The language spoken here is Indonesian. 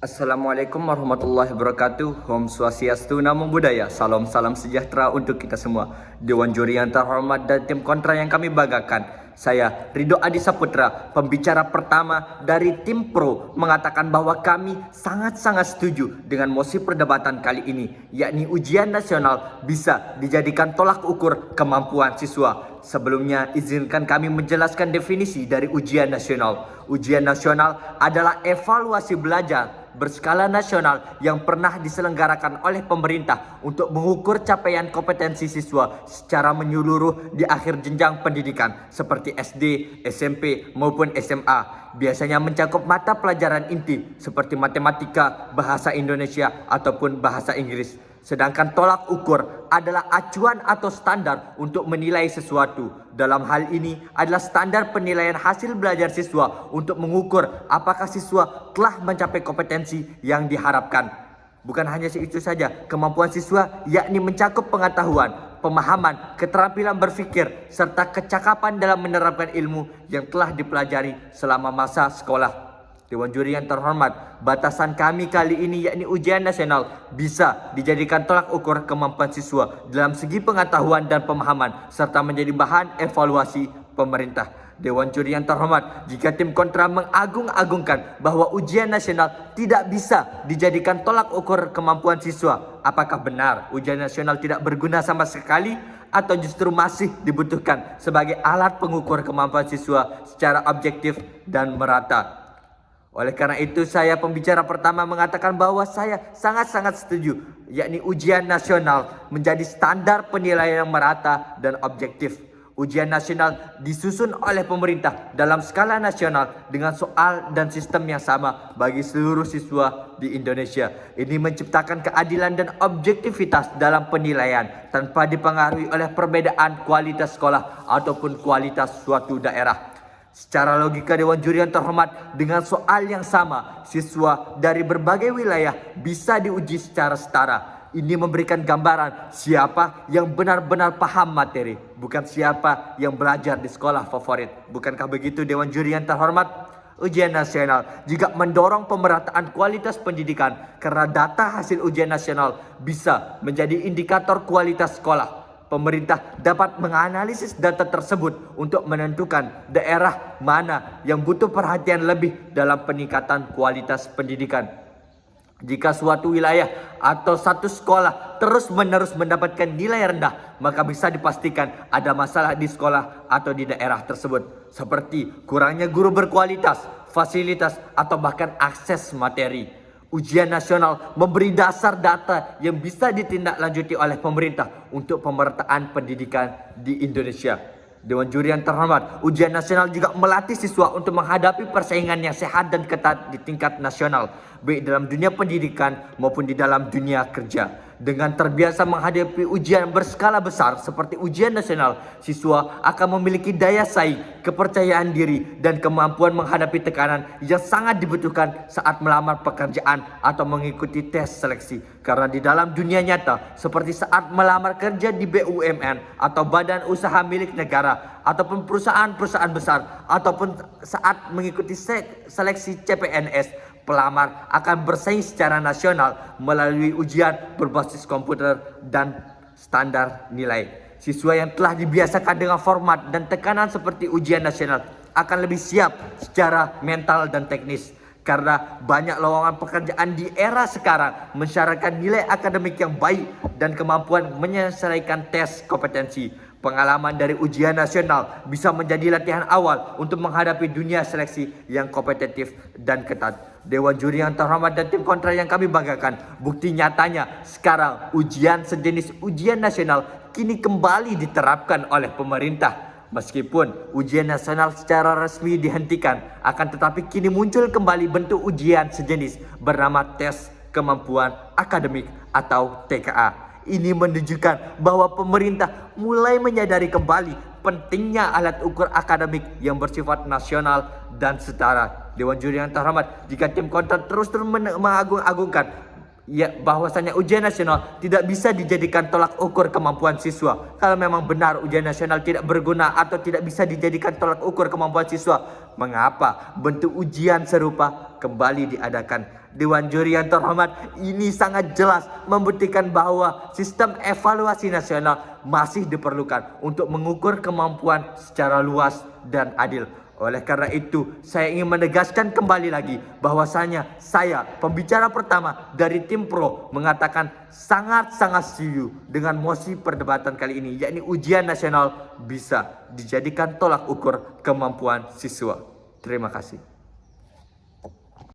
Assalamualaikum warahmatullahi wabarakatuh. Om Swastiastu, Namo Buddhaya. Salam sejahtera untuk kita semua. Dewan juri yang terhormat dan tim kontra yang kami banggakan. Saya Ridho Adi Saputra, pembicara pertama dari tim pro, mengatakan bahwa kami sangat-sangat setuju dengan mosi perdebatan kali ini, yakni ujian nasional bisa dijadikan tolak ukur kemampuan siswa. Sebelumnya, izinkan kami menjelaskan definisi dari ujian nasional. Ujian nasional adalah evaluasi belajar berskala nasional yang pernah diselenggarakan oleh pemerintah untuk mengukur capaian kompetensi siswa secara menyeluruh di akhir jenjang pendidikan seperti SD, SMP maupun SMA. Biasanya mencakup mata pelajaran inti seperti matematika, bahasa Indonesia ataupun bahasa Inggris. Sedangkan tolak ukur adalah acuan atau standar untuk menilai sesuatu. Dalam hal ini adalah standar penilaian hasil belajar siswa untuk mengukur apakah siswa telah mencapai kompetensi yang diharapkan. Bukan hanya itu saja, kemampuan siswa yakni mencakup pengetahuan, pemahaman, keterampilan berpikir, serta kecakapan dalam menerapkan ilmu yang telah dipelajari selama masa sekolah. Dewan juri yang terhormat, batasan kami kali ini yakni ujian nasional bisa dijadikan tolak ukur kemampuan siswa dalam segi pengetahuan dan pemahaman serta menjadi bahan evaluasi pemerintah. Dewan juri yang terhormat, jika tim kontra mengagung-agungkan bahwa ujian nasional tidak bisa dijadikan tolak ukur kemampuan siswa, apakah benar ujian nasional tidak berguna sama sekali atau justru masih dibutuhkan sebagai alat pengukur kemampuan siswa secara objektif dan merata? Oleh karena itu, saya pembicara pertama mengatakan bahwa saya sangat-sangat setuju, yakni ujian nasional menjadi standar penilaian yang merata dan objektif. Ujian nasional disusun oleh pemerintah dalam skala nasional dengan soal dan sistem yang sama bagi seluruh siswa di Indonesia. Ini menciptakan keadilan dan objektivitas dalam penilaian tanpa dipengaruhi oleh perbedaan kualitas sekolah ataupun kualitas suatu daerah. Secara logika, Dewan juri yang terhormat, dengan soal yang sama, siswa dari berbagai wilayah bisa diuji secara setara. Ini memberikan gambaran siapa yang benar-benar paham materi, bukan siapa yang belajar di sekolah favorit. Bukankah begitu, Dewan juri yang terhormat? Ujian nasional juga mendorong pemerataan kualitas pendidikan karena data hasil ujian nasional bisa menjadi indikator kualitas sekolah. Pemerintah dapat menganalisis data tersebut untuk menentukan daerah mana yang butuh perhatian lebih dalam peningkatan kualitas pendidikan. Jika suatu wilayah atau satu sekolah terus-menerus mendapatkan nilai rendah, maka bisa dipastikan ada masalah di sekolah atau di daerah tersebut, seperti kurangnya guru berkualitas, fasilitas, atau bahkan akses materi. Ujian nasional memberi dasar data yang bisa ditindaklanjuti oleh pemerintah untuk pemerataan pendidikan di Indonesia. Dewan juri yang terhormat, ujian nasional juga melatih siswa untuk menghadapi persaingan yang sehat dan ketat di tingkat nasional, baik dalam dunia pendidikan maupun di dalam dunia kerja. Dengan terbiasa menghadapi ujian berskala besar seperti ujian nasional, siswa akan memiliki daya saing, kepercayaan diri, dan kemampuan menghadapi tekanan yang sangat dibutuhkan saat melamar pekerjaan atau mengikuti tes seleksi. Karena di dalam dunia nyata, seperti saat melamar kerja di BUMN atau badan usaha milik negara, ataupun perusahaan-perusahaan besar, ataupun saat mengikuti seleksi CPNS, pelamar akan bersaing secara nasional melalui ujian berbasis komputer dan standar nilai. Siswa yang telah dibiasakan dengan format dan tekanan seperti ujian nasional akan lebih siap secara mental dan teknis. Karena banyak lowongan pekerjaan di era sekarang mensyaratkan nilai akademik yang baik dan kemampuan menyelesaikan tes kompetensi. Pengalaman dari ujian nasional bisa menjadi latihan awal untuk menghadapi dunia seleksi yang kompetitif dan ketat. Dewan juri yang terhormat dan tim kontra yang kami banggakan, bukti nyatanya sekarang ujian sejenis ujian nasional kini kembali diterapkan oleh pemerintah. Meskipun ujian nasional secara resmi dihentikan, akan tetapi kini muncul kembali bentuk ujian sejenis bernama tes kemampuan akademik atau TKA. Ini menunjukkan bahwa pemerintah mulai menyadari kembali pentingnya alat ukur akademik yang bersifat nasional dan setara. Dewan juri yang terhormat, jika tim kontra terus mengagung-agungkan bahwasanya ujian nasional tidak bisa dijadikan tolak ukur kemampuan siswa. Kalau memang benar ujian nasional tidak berguna atau tidak bisa dijadikan tolak ukur kemampuan siswa, mengapa bentuk ujian serupa kembali diadakan? Dewan Juri yang terhormat, ini sangat jelas membuktikan bahwa sistem evaluasi nasional masih diperlukan untuk mengukur kemampuan secara luas dan adil. Oleh karena itu, saya ingin menegaskan kembali lagi bahwasanya saya, pembicara pertama dari tim pro, mengatakan sangat-sangat setuju dengan mosi perdebatan kali ini, yakni ujian nasional bisa dijadikan tolak ukur kemampuan siswa. Terima kasih.